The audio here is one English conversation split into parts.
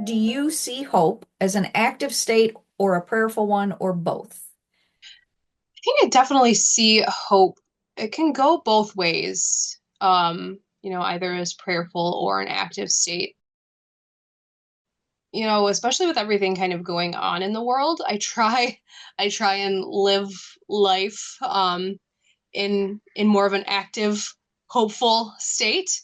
Do you see hope as an active state or a prayerful one or both? I think I definitely see hope. It can go both ways, either as prayerful or an active state. Especially with everything kind of going on in the world, I try and live life in more of an active, hopeful state.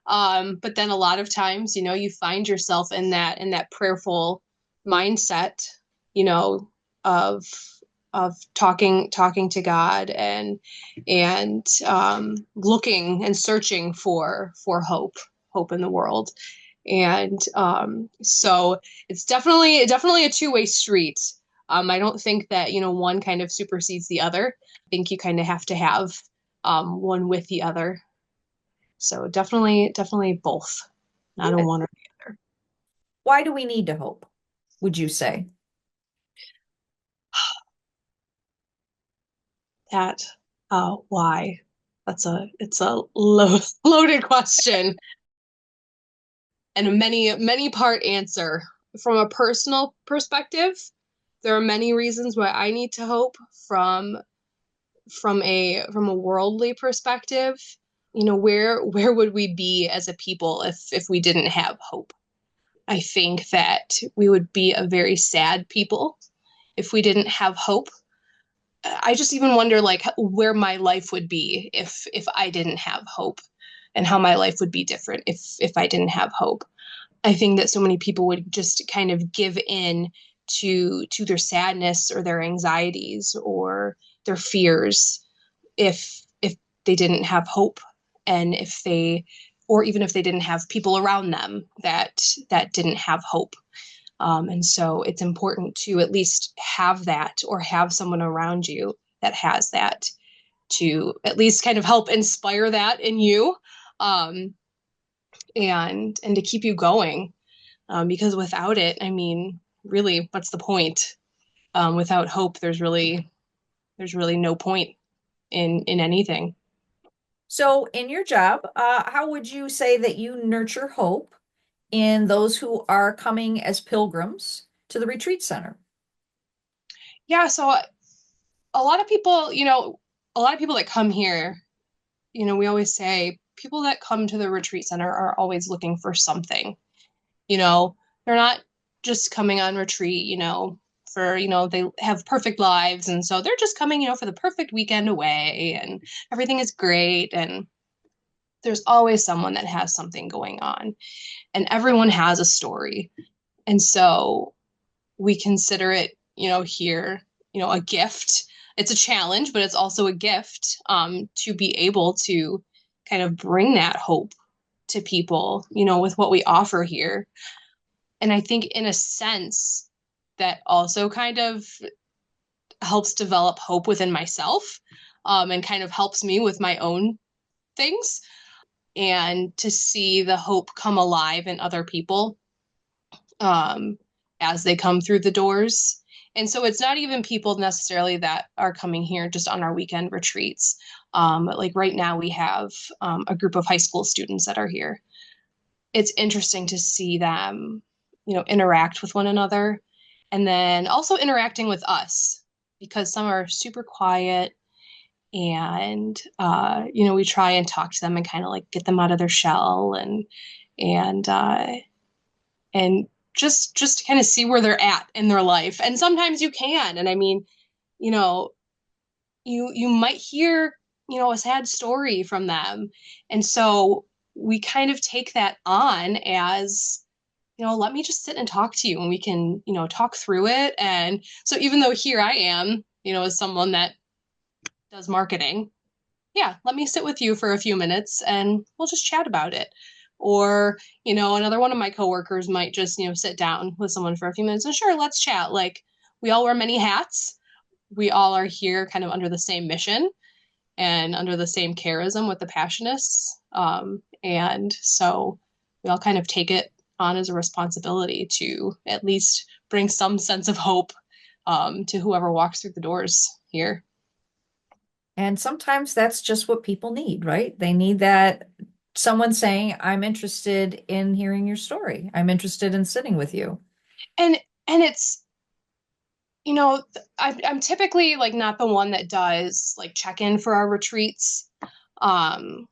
But then a lot of times, you find yourself in that prayerful mindset, you know, of of talking to God and looking and searching for hope in the world. And so it's definitely a two-way street. I don't think that, one kind of supersedes the other. I think you kind of have to have one with the other. So definitely both, not a Good. one or the other. Why do we need to hope, would you say? That why? It's a loaded question and a many part answer. From a personal perspective, there are many reasons why I need to hope. From a worldly perspective, where would we be as a people if we didn't have hope? I think that we would be a very sad people if we didn't have hope. I just even wonder like where my life would be if I didn't have hope, and how my life would be different if I didn't have hope. I think that so many people would just kind of give in to their sadness or their anxieties or their fears if they didn't have hope, and if they or even if they didn't have people around them that didn't have hope. And so it's important to at least have that, or have someone around you that has that, to at least kind of help inspire that in you, um, and to keep you going. Because without it, I mean, really, what's the point? Without hope, there's really no point in anything. So, in your job, how would you say that you nurture hope in those who are coming as pilgrims to the retreat center? Yeah, so a lot of people, a lot of people that come here, we always say people that come to the retreat center are always looking for something. You know, they're not just coming on retreat, they have perfect lives. And so they're just coming, for the perfect weekend away and everything is great. And there's always someone that has something going on, and everyone has a story. And so we consider it, here, a gift. It's a challenge, but it's also a gift, to be able to kind of bring that hope to people, with what we offer here. And I think, in a sense, that also kind of helps develop hope within myself, and kind of helps me with my own things, and to see the hope come alive in other people, um, as they come through the doors. And so it's not even people necessarily that are coming here just on our weekend retreats. Like right now, we have a group of high school students that are here. It's interesting to see them, interact with one another, and then also interacting with us, because some are super quiet, and we try and talk to them and kind of like get them out of their shell, and just to kind of see where they're at in their life. And sometimes you can. And I mean, you know, you might hear, a sad story from them. And so we kind of take that on as, let me just sit and talk to you, and we can, talk through it. And so even though here I am, as someone that does marketing, yeah, let me sit with you for a few minutes and we'll just chat about it. Or, another one of my coworkers might just, sit down with someone for a few minutes and sure, let's chat. Like, we all wear many hats. We all are here kind of under the same mission and under the same charism with the Passionists. And so we all kind of take it on as a responsibility to at least bring some sense of hope, to whoever walks through the doors here. And sometimes that's just what people need, right? They need that someone saying, I'm interested in hearing your story. I'm interested in sitting with you. And it's, I'm typically like not the one that does like check in for our retreats. Um,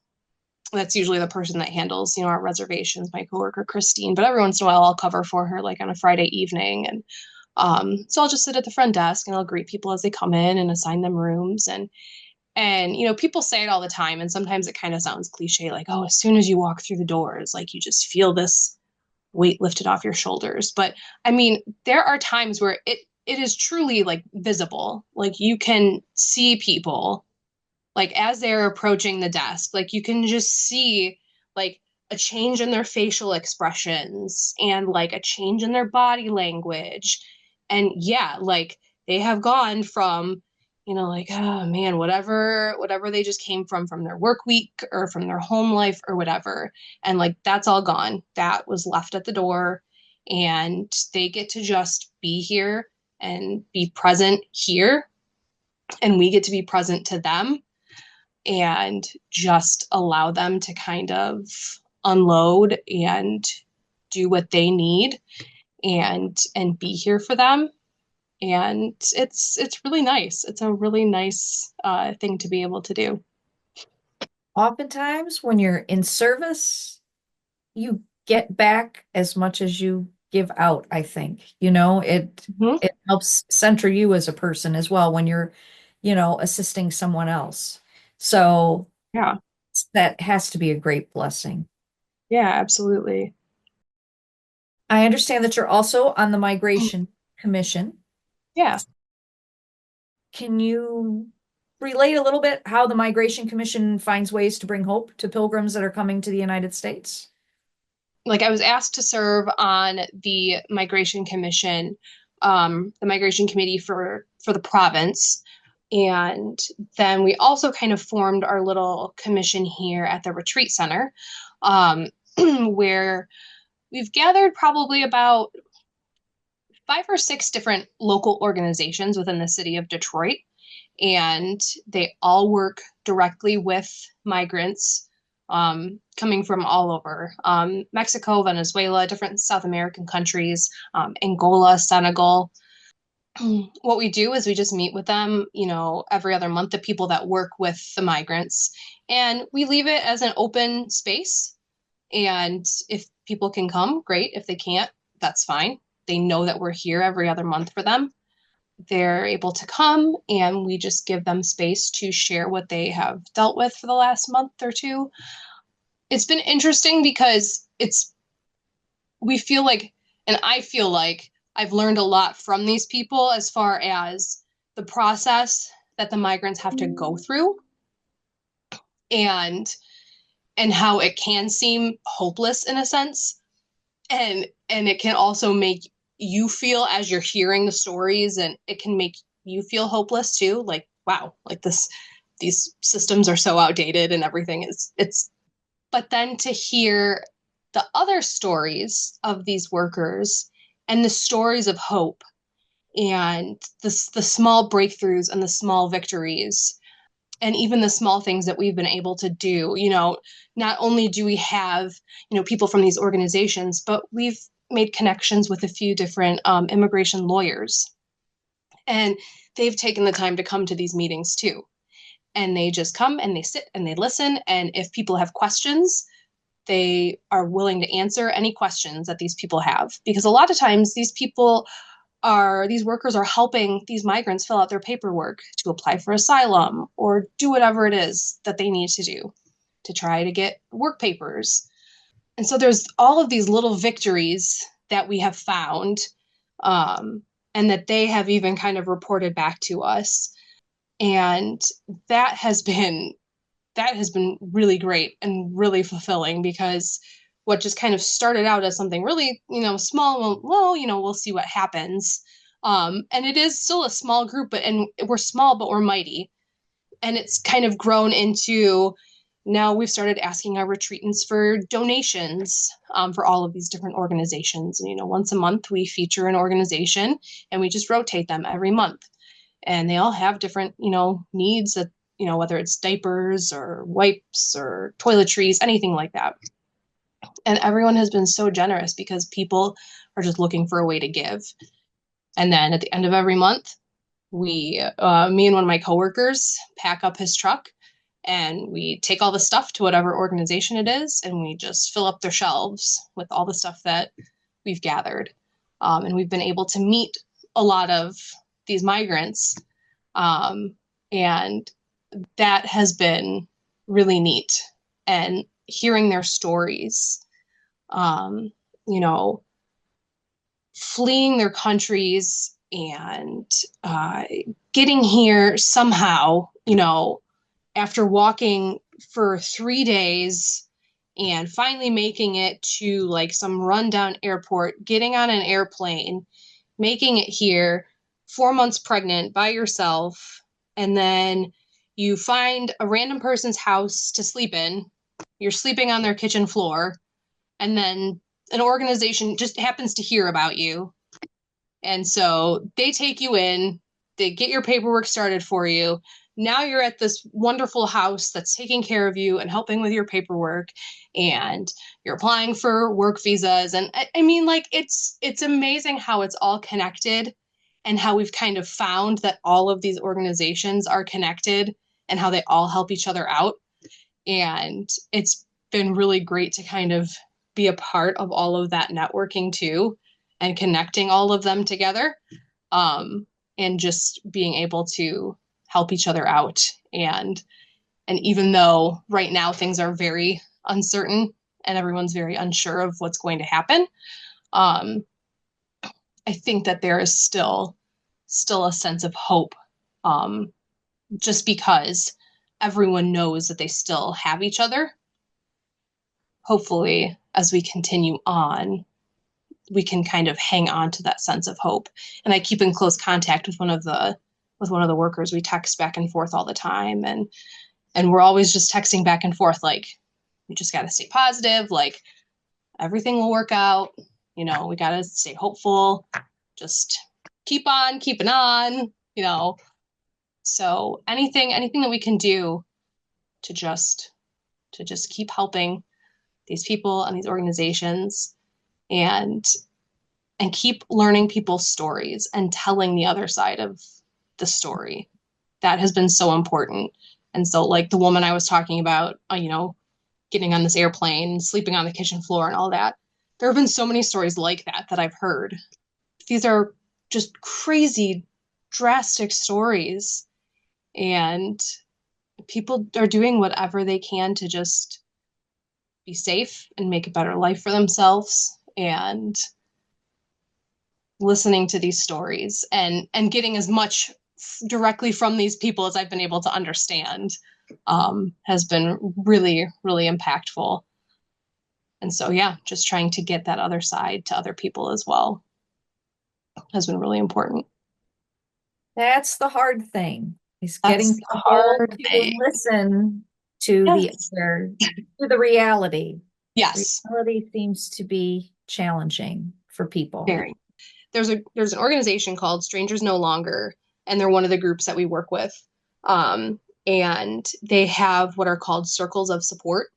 that's usually the person that handles, our reservations, my coworker Christine. But every once in a while, I'll cover for her, like on a Friday evening, and so I'll just sit at the front desk and I'll greet people as they come in and assign them rooms. And people say it all the time, and sometimes it kind of sounds cliche, like, oh, as soon as you walk through the doors, like you just feel this weight lifted off your shoulders. But I mean, there are times where it is truly like visible. Like you can see people like as they're approaching the desk, like you can just see like a change in their facial expressions and like a change in their body language. And yeah, like they have gone from, like, oh man, whatever they just came from their work week or from their home life or whatever. And like that's all gone. That was left at the door. And they get to just be here and be present here. And we get to be present to them and just allow them to kind of unload and do what they need and be here for them. And it's really nice. It's a really nice thing to be able to do. Oftentimes, when you're in service, you get back as much as you give out, I think. Mhm. It helps center you as a person as well when you're, assisting someone else. So Yeah, that has to be a great blessing. yeah, absolutely. I understand that you're also on the Migration Commission. Yeah. Can you relate a little bit how the Migration Commission finds ways to bring hope to pilgrims that are coming to the United States? Like I was asked to serve on the Migration Commission, the Migration Committee for the province. And then we also kind of formed our little commission here at the retreat center, um, where we've gathered probably about 5 or 6 different local organizations within the city of Detroit. And they all work directly with migrants coming from all over Mexico, Venezuela, different South American countries, Angola, Senegal. What we do is we just meet with them, every other month, the people that work with the migrants, and we leave it as an open space. And if people can come, great. If they can't, that's fine. They know that we're here every other month for them. They're able to come, and we just give them space to share what they have dealt with for the last month or two. It's been interesting because we feel like, and I feel like I've learned a lot from these people as far as the process that the migrants have to go through, and how it can seem hopeless in a sense, and it can also make you feel, as you're hearing the stories, and it can make you feel hopeless too, like wow, like these systems are so outdated and everything is it's but then to hear the other stories of these workers and the stories of hope and the small breakthroughs and the small victories and even the small things that we've been able to do. Not only do we have, people from these organizations, but we've made connections with a few different immigration lawyers. And they've taken the time to come to these meetings too. And they just come and they sit and they listen. And if people have questions, they are willing to answer any questions that these people have. Because a lot of times these workers are helping these migrants fill out their paperwork to apply for asylum or do whatever it is that they need to do to try to get work papers. And so there's all of these little victories that we have found, um, and that they have even kind of reported back to us. And that has been really great and really fulfilling, because what just kind of started out as something really, small, well, we'll see what happens. And it is still a small group, and we're small, but we're mighty. And it's kind of grown into, now we've started asking our retreatants for donations for all of these different organizations. And, once a month we feature an organization and we just rotate them every month. And they all have different, needs that whether it's diapers or wipes or toiletries, anything like that. And everyone has been so generous because people are just looking for a way to give. And then at the end of every month, me and one of my coworkers pack up his truck and we take all the stuff to whatever organization it is and we just fill up their shelves with all the stuff that we've gathered. And we've been able to meet a lot of these migrants. Um, and that has been really neat. And hearing their stories, um, you know, fleeing their countries and getting here somehow, after walking for 3 days and finally making it to like some rundown airport, getting on an airplane, making it here, 4 months pregnant by yourself, and then you find a random person's house to sleep in. You're sleeping on their kitchen floor, and then an organization just happens to hear about you. And so they take you in, they get your paperwork started for you. Now you're at this wonderful house that's taking care of you and helping with your paperwork, and you're applying for work visas. And I mean, like it's amazing how it's all connected and how we've kind of found that all of these organizations are connected and how they all help each other out. And it's been really great to kind of be a part of all of that networking too and connecting all of them together, um, and just being able to help each other out. And even though right now things are very uncertain and everyone's very unsure of what's going to happen, um, I think that there is still a sense of hope, um, just because everyone knows that they still have each other. Hopefully, as we continue on, we can kind of hang on to that sense of hope. And I keep in close contact with one of the workers. We text back and forth all the time, and we're always just texting back and forth like, we just got to stay positive, like everything will work out. We got to stay hopeful. Just keep on keeping on. So anything that we can do to just keep helping these people and these organizations, and keep learning people's stories and telling the other side of the story. That has been so important. And so, like the woman I was talking about, getting on this airplane, sleeping on the kitchen floor, and all that. There have been so many stories like that I've heard. These are just crazy, drastic stories. And people are doing whatever they can to just be safe and make a better life for themselves. And listening to these stories and getting as much directly from these people as I've been able to understand, has been really, really impactful. And so, yeah, just trying to get that other side to other people as well has been really important. That's the hard thing, is That's getting the people hard to thing. listen to the Yes. other, to the reality. Yes. Reality seems to be challenging for people. Very. There's an organization called Strangers No Longer, and they're one of the groups that we work with. And they have what are called circles of support.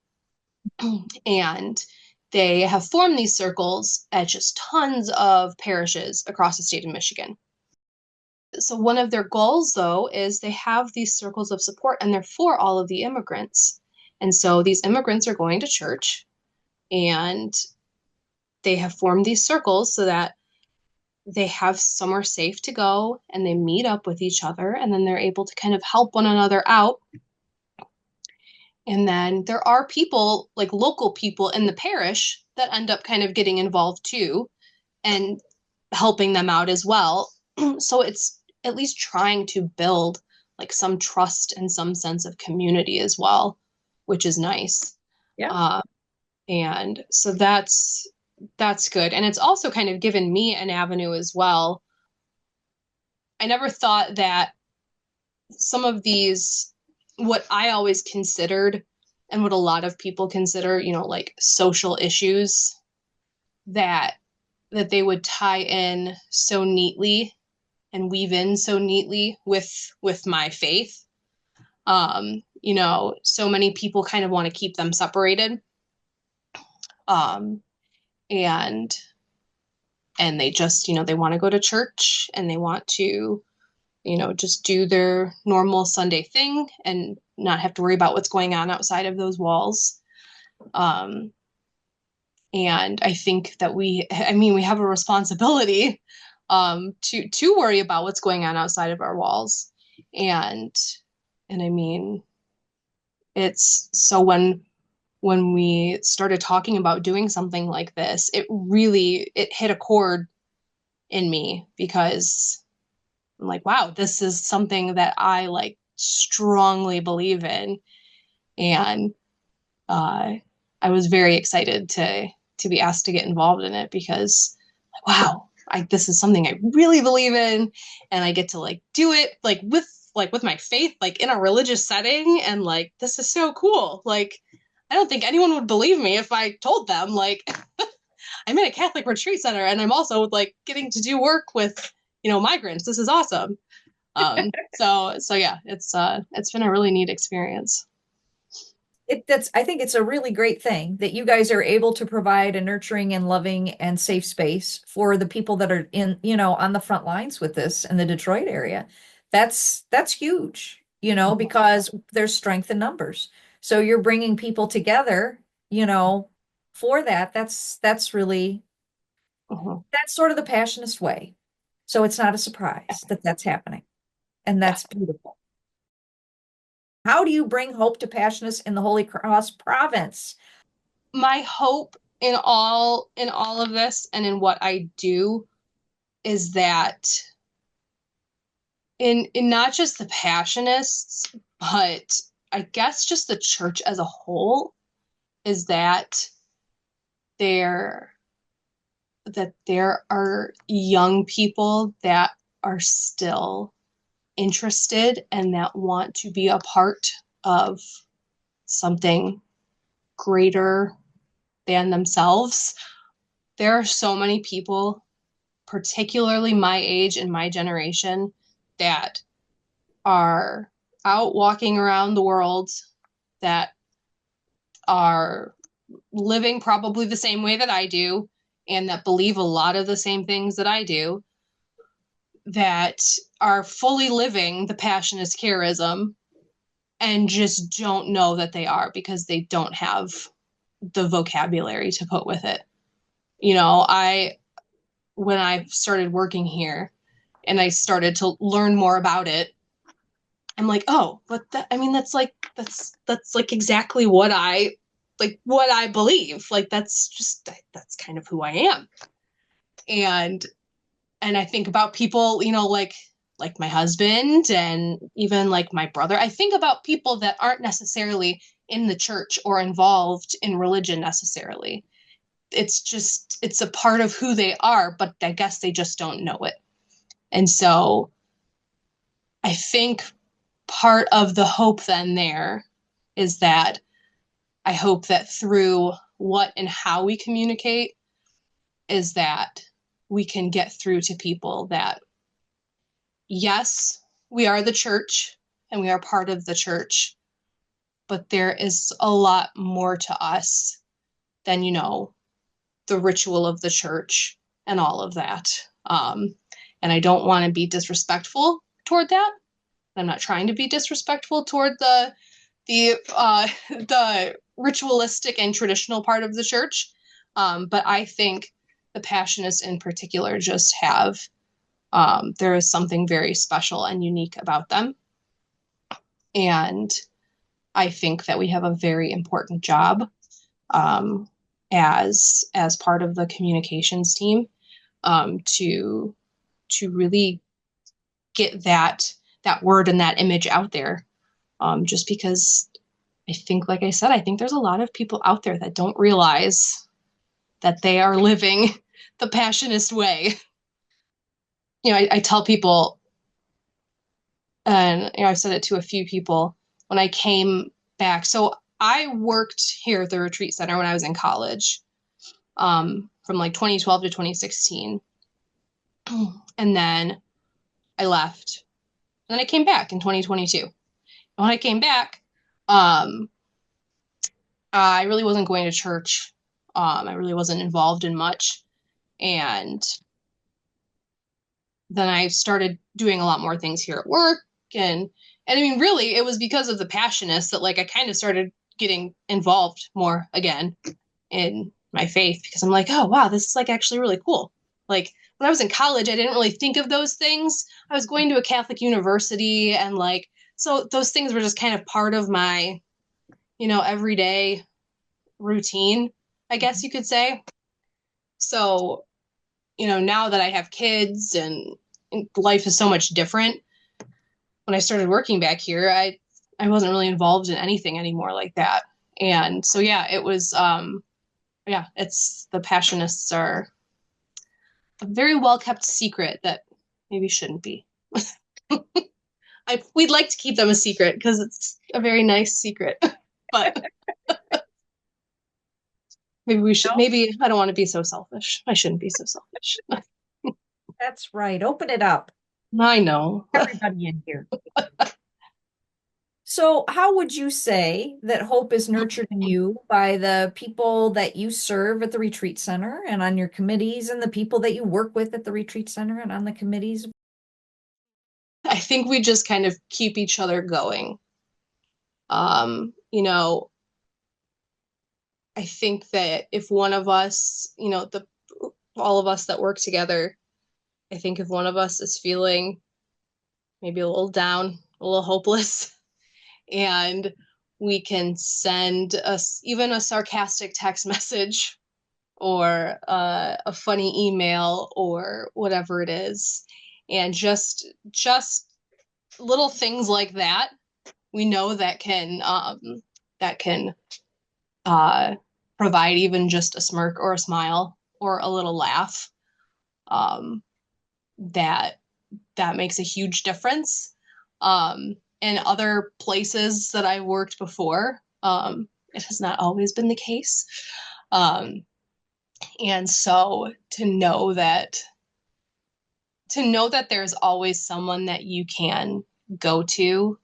And they have formed these circles at just tons of parishes across the state of Michigan. So one of their goals, though, is they have these circles of support and they're for all of the immigrants. And so these immigrants are going to church, and they have formed these circles so that they have somewhere safe to go and they meet up with each other, and then they're able to kind of help one another out. And then there are people, like local people in the parish, that end up kind of getting involved too and helping them out as well. So it's at least trying to build like some trust and some sense of community as well, which is nice. Yeah. Uh, and so that's good. And it's also kind of given me an avenue as well. I never thought that some of these, what I always considered and what a lot of people consider, like social issues, that they would tie in so neatly and weave in so neatly with my faith. So many people kind of want to keep them separated. Um, and they just, they want to go to church and they want to, just do their normal Sunday thing and not have to worry about what's going on outside of those walls. Um, and I think that we have a responsibility to worry about what's going on outside of our walls. And I mean, it's so when we started talking about doing something like this, it hit a chord in me because I'm like, wow, this is something that I like strongly believe in. And uh, I was very excited to be asked to get involved in it because, wow, this is something I really believe in, and I get to like do it with my faith, like in a religious setting, and like this is so cool. Like, I don't think anyone would believe me if I told them like I'm in a Catholic retreat center and I'm also like getting to do work with migrants. This is awesome. So yeah, it's been a really neat experience. I think it's a really great thing that you guys are able to provide a nurturing and loving and safe space for the people that are on the front lines with this in the Detroit area. That's huge, because there's strength in numbers. So you're bringing people together, for that. That's really Mhm. that's sort of the Passionist way. So it's not a surprise that that's happening, and Yeah. that's beautiful. How do you bring hope to Passionists in the Holy Cross province? My hope in all of this and in what I do is that in not just the Passionists, but I guess just the church as a whole, is there that there are young people that are still interested and that want to be a part of something greater than themselves. There are so many people, particularly my age and my generation, that are out walking around the world, that are living probably the same way that I do, and that believe a lot of the same things that I do, that are fully living the Passionist charism and just don't know that they are because they don't have the vocabulary to put with it. I when I started working here and I started to learn more about it, I'm like, oh, but I mean, that's like exactly what I believe. Like that's kind of who I am. And I think about people, like my husband and even like my brother. I think about people that aren't necessarily in the church or involved in religion necessarily. It's a part of who they are, but I guess they just don't know it. And so I think part of the hope then there is that I hope that through what and how we communicate is that we can get through to people that, yes, we are the church and we are part of the church, but there is a lot more to us than, the ritual of the church and all of that. And I don't want to be disrespectful toward that. I'm not trying to be disrespectful toward the ritualistic and traditional part of the church. But I think the Passionists in particular just have there is something very special and unique about them. And I think that we have a very important job um, as part of the communications team to really get that word and that image out there. Just because I think, like I said, I think there's a lot of people out there that don't realize that they are living the Passionist way. I tell people, and I've said it to a few people when I came back. So I worked here at the retreat center when I was in college, from like 2012 to 2016, and then I left, and then I came back in 2022. When I came back, um, I really wasn't going to church. I really wasn't involved in much. And then I started doing a lot more things here at work. And I mean, really, it was because of the Passionists that like I kind of started getting involved more again in my faith because I'm like, oh wow, this is like actually really cool. Like when I was in college, I didn't really think of those things. I was going to a Catholic university and like so those things were just kind of part of my, everyday routine, I guess you could say. So, now that I have kids and life is so much different, when I started working back here, I wasn't really involved in anything anymore like that. And so yeah, it was yeah, it's the Passionists are a very well kept secret that maybe shouldn't be. We'd like to keep them a secret because it's a very nice secret, but maybe we should. No, Maybe I don't want to be so selfish. I shouldn't be so selfish. that's right. Open it up. I know. Everybody in here. So, how would you say that hope is nurtured in you by the people that you serve at the retreat center and on your committees and the people that you work with at the retreat center and on the committees? I think we just kind of keep each other going. You know, I think that if one of us, the all of us that work together, I think if one of us is feeling maybe a little down, a little hopeless, and we can send us even a sarcastic text message or a funny email or whatever it is, and just little things like that, we know that can uh, provide even just a smirk or a smile or a little laugh. Um, that that makes a huge difference. In other places that I worked before, it has not always been the case. Um, and so to know that there's always someone that you can go to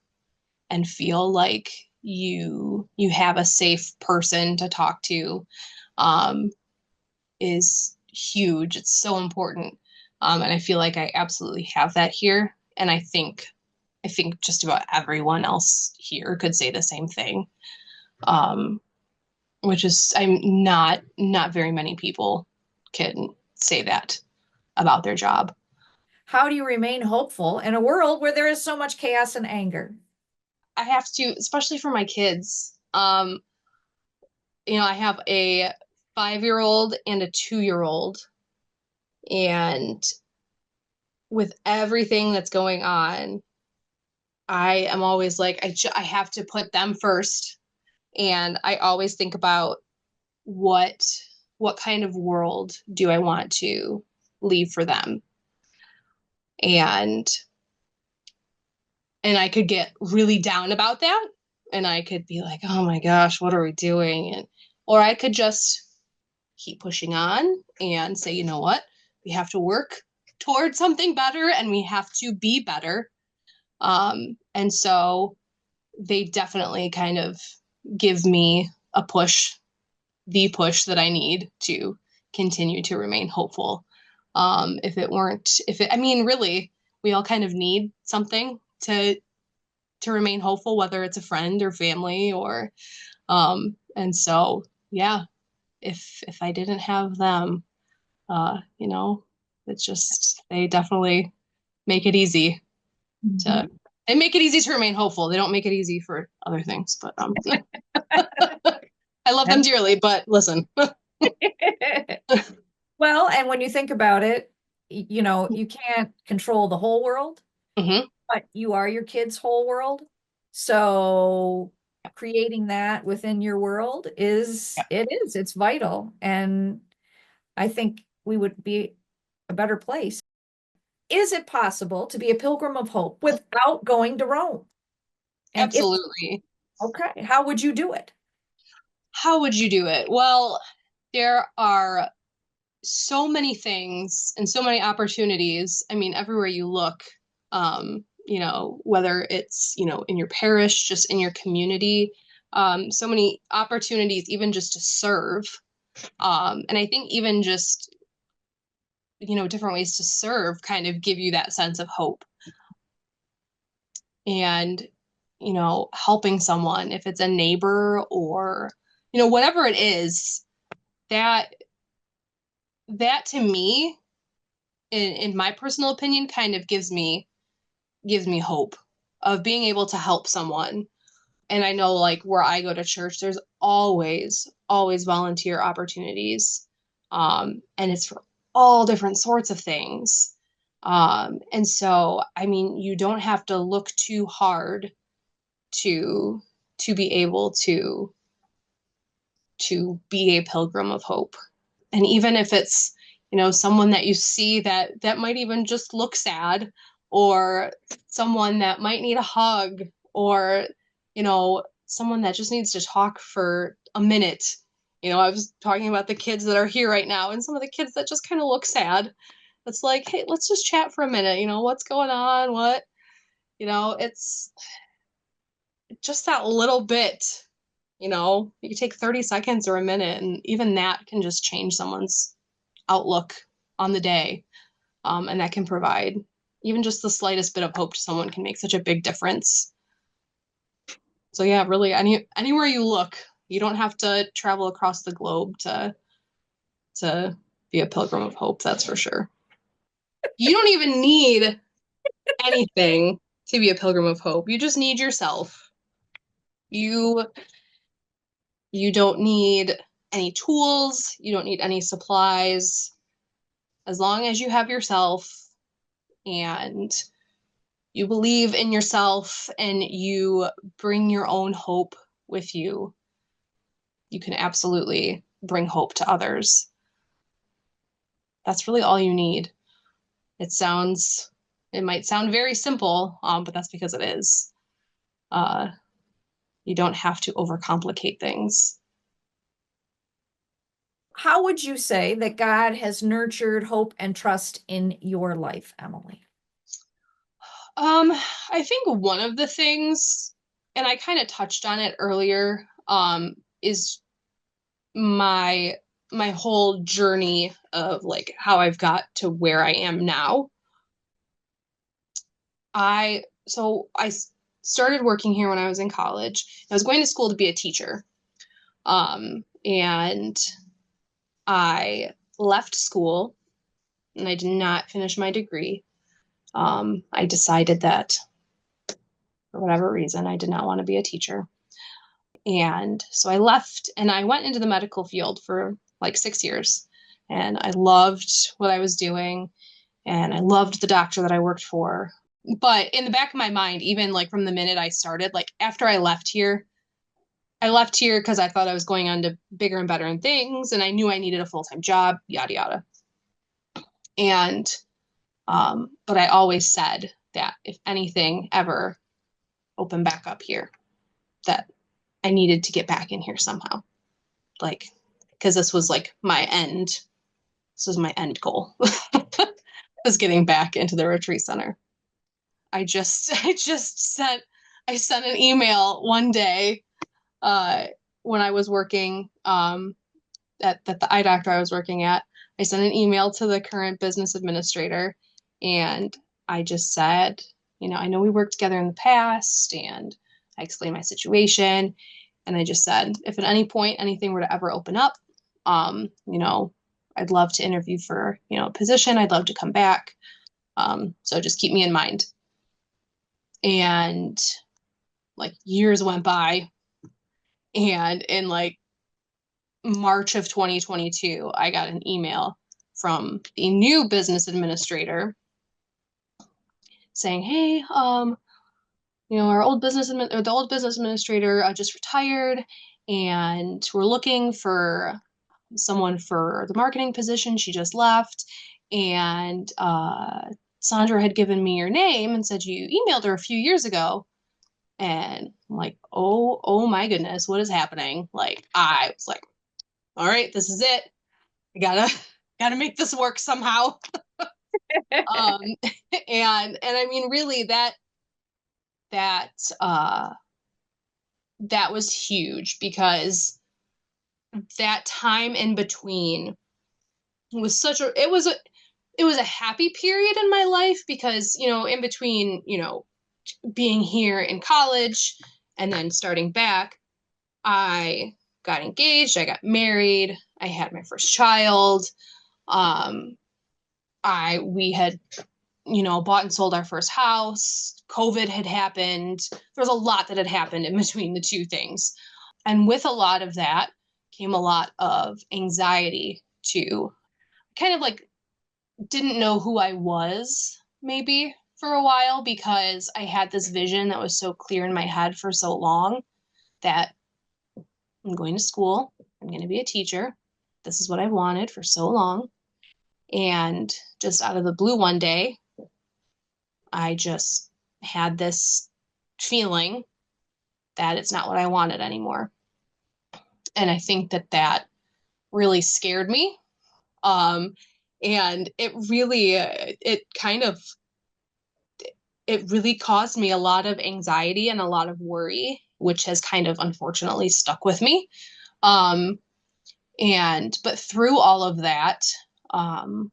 and feel like you have a safe person to talk to, um, is huge. It's so important. And I feel like I absolutely have that here. And I think just about everyone else here could say the same thing. Um, which is I'm not very many people can say that about their job. How do you remain hopeful in a world where there is so much chaos and anger? I have to, especially for my kids. I have a 5-year old and a 2-year old, and with everything that's going on, I am always like, I have to put them first. And I always think about what what kind of world do I want to leave for them? And and I could get really down about that. And I could be like, oh my gosh, what are we doing? Or I could just keep pushing on and say, you know what? We have to work towards something better and we have to be better. And so they definitely kind of give me a push, the push that I need to continue to remain hopeful. I mean, really, we all kind of need something to remain hopeful, whether it's a friend or family and so yeah, if I didn't have them, uh, you know, it's just they definitely make it easy to Mhm. they make it easy to remain hopeful. They don't make it easy for other things, but I love them And dearly, but listen. well, and when you think about it, you can't control the whole world, Hmm. but you are your kid's whole world. So creating that within your world it's vital. And I think we would be a better place. Is it possible to be a pilgrim of hope without going to Rome? And if Absolutely. okay, how would you do it? How would you do it? Well, there are so many things and so many opportunities. I mean, everywhere you look, whether it's, in your parish, just in your community, so many opportunities, even just to serve. And I think even just, different ways to serve kind of give you that sense of hope and, helping someone, if it's a neighbor or, whatever it is, that, that to me, in my personal opinion, kind of gives me hope of being able to help someone. And I know, like, where I go to church, there's always volunteer opportunities. And it's for all different sorts of things. And so, I mean, you don't have to look too hard to be able to be a pilgrim of hope. And even if it's, someone that you see that might even just look sad, or someone that might need a hug, or, someone that just needs to talk for a minute. I was talking about the kids that are here right now, and some of the kids that just kind of look sad. It's like, hey, let's just chat for a minute. What's going on? It's just that little bit. You can take 30 seconds or a minute, and even that can just change someone's outlook on the day. And that can provide even just the slightest bit of hope to someone can make such a big difference. So yeah, really, anywhere you look, you don't have to travel across the globe to be a pilgrim of hope, that's for sure. You don't even need anything to be a pilgrim of hope. You just need yourself. You you don't need any tools, you don't need any supplies. As long as you have yourself and you believe in yourself and you bring your own hope with you, you can absolutely bring hope to others. That's really all you need. It sounds, it might sound very simple, but that's because it is. Uh, you don't have to overcomplicate things. How would you say that God has nurtured hope and trust in your life, Emily? Um, I think one of the things, and I kind of touched on it earlier, is my my whole journey of like how I've got to where I am now. I started working here when I was in college. I was going to school to be a teacher. And I left school and I did not finish my degree. I decided that for whatever reason, I did not want to be a teacher. And so I left and I went into the medical field for like 6 years. And I loved what I was doing and I loved the doctor that I worked for. But in the back of my mind, even like from the minute I started, like after I left here because I thought I was going on to bigger and better things and I knew I needed a full-time job, yada yada. And but I always said that if anything ever opened back up here, that I needed to get back in here somehow. Like, because this was like my end. This was my end goal. Was getting back into the retreat center. I sent an email one day uh, when I was working at the eye doctor I was working at. I sent an email to the current business administrator, and I just said, I know we worked together in the past, and I explained my situation, and I just said, if at any point anything were to ever open up, I'd love to interview for a position. I'd love to come back. So just keep me in mind. And like years went by, and in like March of 2022, I got an email from the new business administrator saying, "Hey, our the old business administrator just retired, and we're looking for someone for the marketing position. She just left, and Sandra had given me your name and said you emailed her a few years ago." And I'm like, oh my goodness, what is happening? Like, I was like, all right, this is it. I gotta make this work somehow. Um, and I mean, really, that that was huge because that time in between was such a it was a happy period in my life because, you know, in between, you know, being here in college and then starting back, I got engaged, I got married, I had my first child. Um, I we had, you know, bought and sold our first house. COVID had happened. There was a lot that had happened in between the two things. And with a lot of that came a lot of anxiety too. Kind of like didn't know who I was maybe for a while because I had this vision that was so clear in my head for so long that I'm going to school, I'm going to be a teacher. This is what I wanted for so long. And just out of the blue one day, I just had this feeling that it's not what I wanted anymore. And I think that that really scared me. Um, and it really, it really caused me a lot of anxiety and a lot of worry, which has kind of unfortunately stuck with me. Um, but through all of that, um,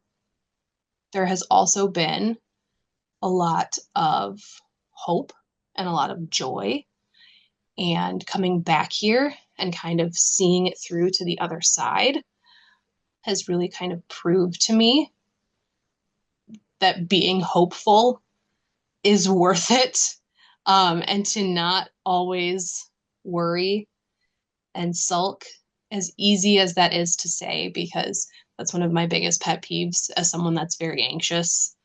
there has also been a lot of hope and a lot of joy. And coming back here and kind of seeing it through to the other side has really kind of proved to me that being hopeful is worth it. And to not always worry and sulk, as easy as that is to say, because that's one of my biggest pet peeves as someone that's very anxious.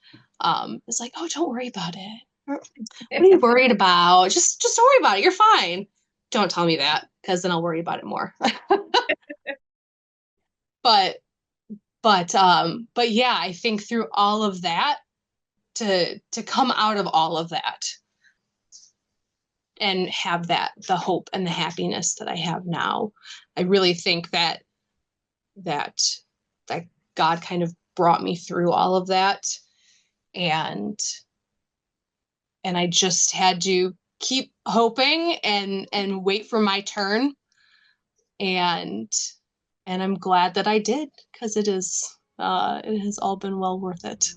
It's like, oh, don't worry about it. What are you worried about? Just don't worry about it. You're fine. Don't tell me that because then I'll worry about it more. but but yeah, I think through all of that to come out of all of that and have that the hope and the happiness that I have now, I really think that that that God kind of brought me through all of that, and I just had to keep hoping and wait for my turn, and I'm glad that I did because it has all been well worth it.